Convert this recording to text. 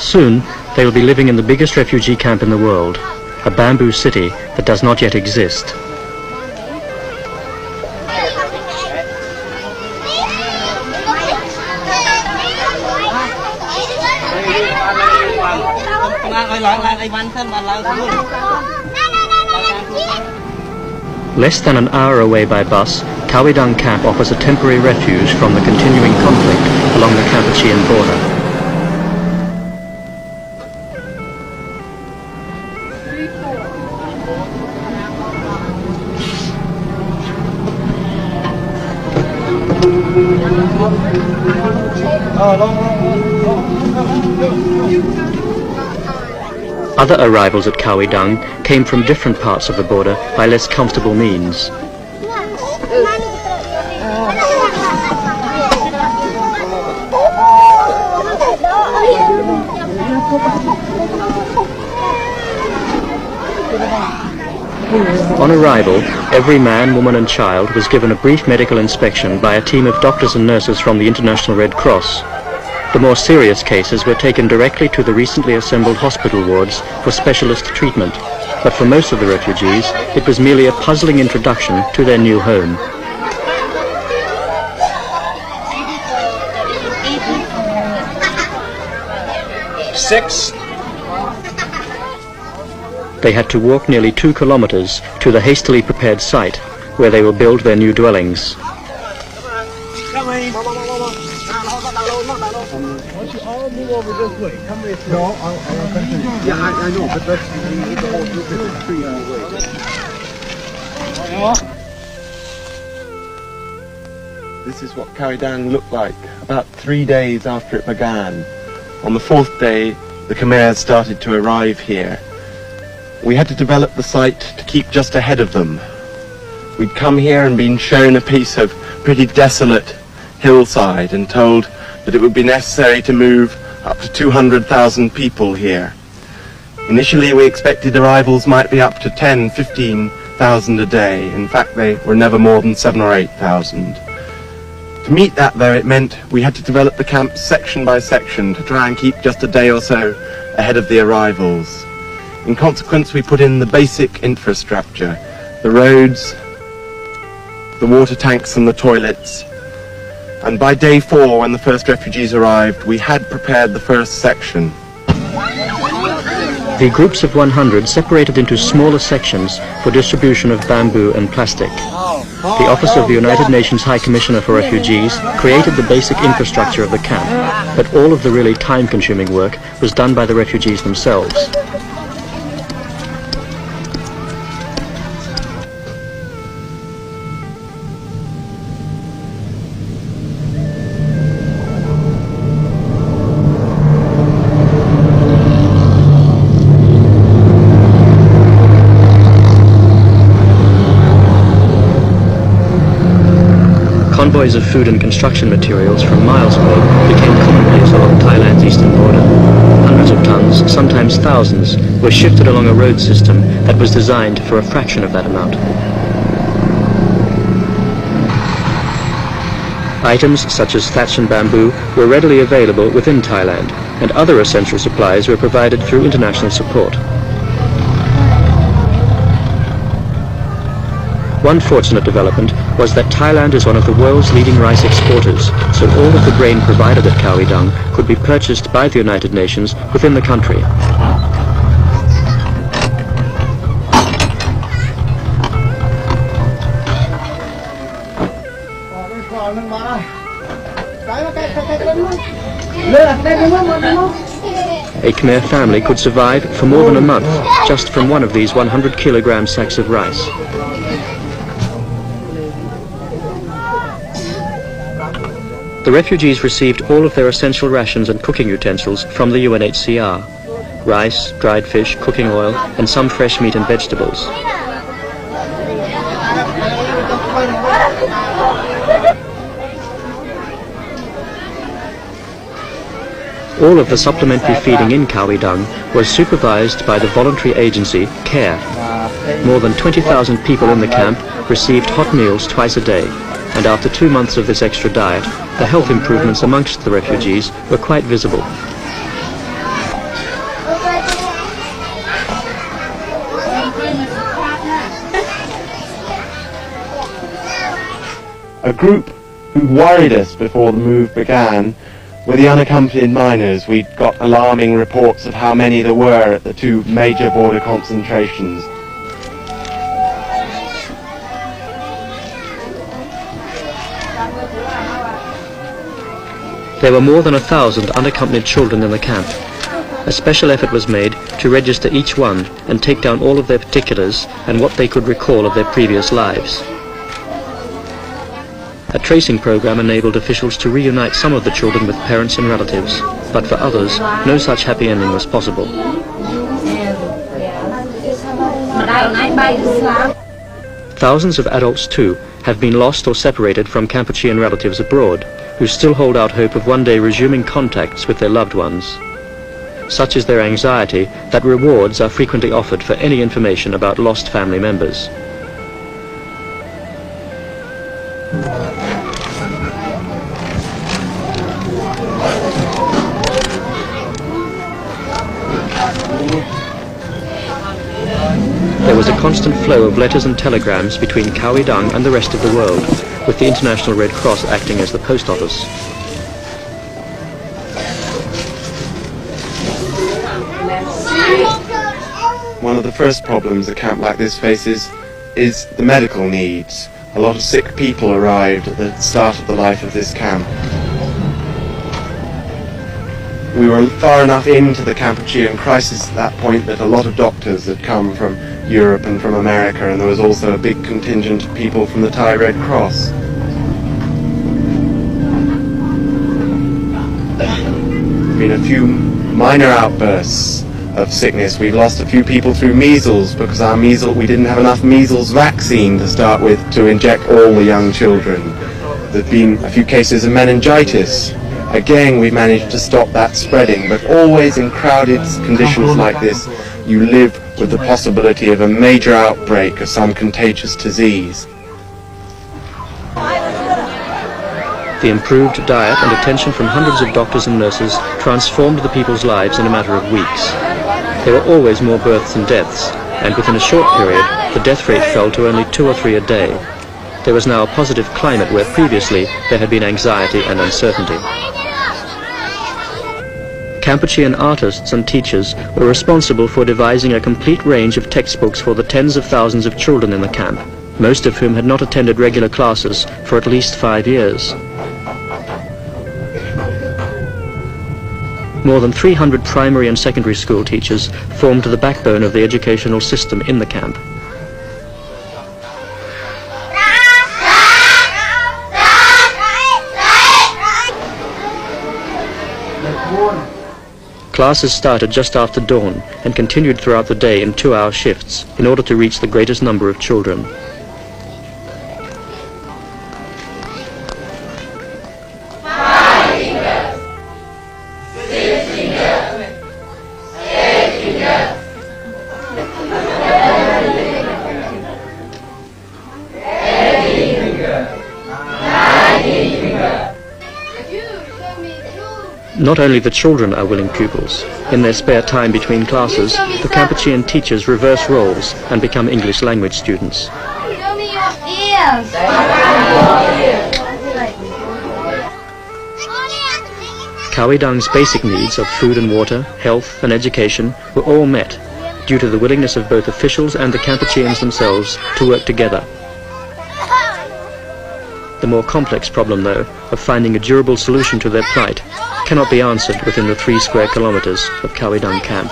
Soon, they will be living in the biggest refugee camp in the world, a bamboo city that does not yet exist. Less than an hour away by bus, Kawidang camp offers a temporary refuge from the continuing conflict along the Kampuchean border. Other arrivals at Kawidang came from different parts of the border by less comfortable means. On arrival, every man, woman and child was given a brief medical inspection by a team of doctors and nurses from the International Red Cross. The more serious cases were taken directly to the recently assembled hospital wards for specialist treatment, but for most of the refugees, it was merely a puzzling introduction to their new home. Six. They had to walk nearly 2 kilometers to the hastily prepared site where they will build their new dwellings. This is what Kawidang looked like about 3 days after it began. On the 4th day, the Khmer started to arrive here. We had to develop the site to keep just ahead of them. We'd come here and been shown a piece of pretty desolate hillside and told that it would be necessary to move up to 200,000 people here. Initially we expected arrivals might be up to 10,000-15,000 a day. In fact, they were never more than 7,000 or 8,000. To meet that, though, it meant we had to develop the camp section by section to try and keep just a day or so ahead of the arrivals. In consequence, we put in the basic infrastructure, the roads, the water tanks and the toilets. And by day 4, when the first refugees arrived, we had prepared the first section. The groups of 100 separated into smaller sections for distribution of bamboo and plastic. The Office of the United Nations High Commissioner for Refugees created the basic infrastructure of the camp, but all of the really time-consuming work was done by the refugees themselves. Convoys of food and construction materials from miles away became commonplace along Thailand's eastern border. Hundreds of tons, sometimes thousands, were shifted along a road system that was designed for a fraction of that amount. Items such as thatch and bamboo were readily available within Thailand, and other essential supplies were provided through international support. One fortunate development was that Thailand is one of the world's leading rice exporters, so all of the grain provided at Kawidang could be purchased by the United Nations within the country. A Khmer family could survive for more than a month just from one of these 100-kilogram sacks of rice. The refugees received all of their essential rations and cooking utensils from the UNHCR: rice, dried fish, cooking oil, and some fresh meat and vegetables. All of the supplementary feeding in Kawidang was supervised by the voluntary agency CARE. More than 20,000 people in the camp received hot meals twice a day, and after 2 months of this extra diet, the health improvements amongst the refugees were quite visible. A group who worried us before the move began were the unaccompanied minors. We'd got alarming reports of how many there were at the two major border concentrations. There were more than 1,000 unaccompanied children in the camp. A special effort was made to register each one and take down all of their particulars and what they could recall of their previous lives. A tracing program enabled officials to reunite some of the children with parents and relatives, but for others, no such happy ending was possible. Thousands of adults too have been lost or separated from Kampuchean relatives abroad, who still hold out hope of one day resuming contacts with their loved ones. Such is their anxiety that rewards are frequently offered for any information about lost family members. There was a constant flow of letters and telegrams between Kawi Dang and the rest of the world, with the International Red Cross acting as the post office. One of the first problems a camp like this faces is the medical needs. A lot of sick people arrived at the start of the life of this camp. We were far enough into the Kampuchean crisis at that point that a lot of doctors had come from Europe and from America, and there was also a big contingent of people from the Thai Red Cross. There have been a few minor outbursts of sickness. We've lost a few people through measles because we didn't have enough measles vaccine to start with to inject all the young children. There have been a few cases of meningitis. Again, we managed to stop that spreading, but always in crowded conditions like this, you live with the possibility of a major outbreak of some contagious disease. The improved diet and attention from hundreds of doctors and nurses transformed the people's lives in a matter of weeks. There were always more births and deaths, and within a short period, the death rate fell to only 2 or 3 a day. There was now a positive climate where previously there had been anxiety and uncertainty. Kampuchean artists and teachers were responsible for devising a complete range of textbooks for the tens of thousands of children in the camp, most of whom had not attended regular classes for at least 5 years. More than 300 primary and secondary school teachers formed the backbone of the educational system in the camp. Classes started just after dawn and continued throughout the day in 2-hour shifts in order to reach the greatest number of children. Not only the children are willing pupils. In their spare time between classes, the Kampuchean teachers reverse roles and become English language students. Show me your ears. Kawi Dang's basic needs of food and water, health and education were all met due to the willingness of both officials and the Kampucheans themselves to work together. The more complex problem, though, of finding a durable solution to their plight cannot be answered within the 3 square kilometers of Kawi Dang camp.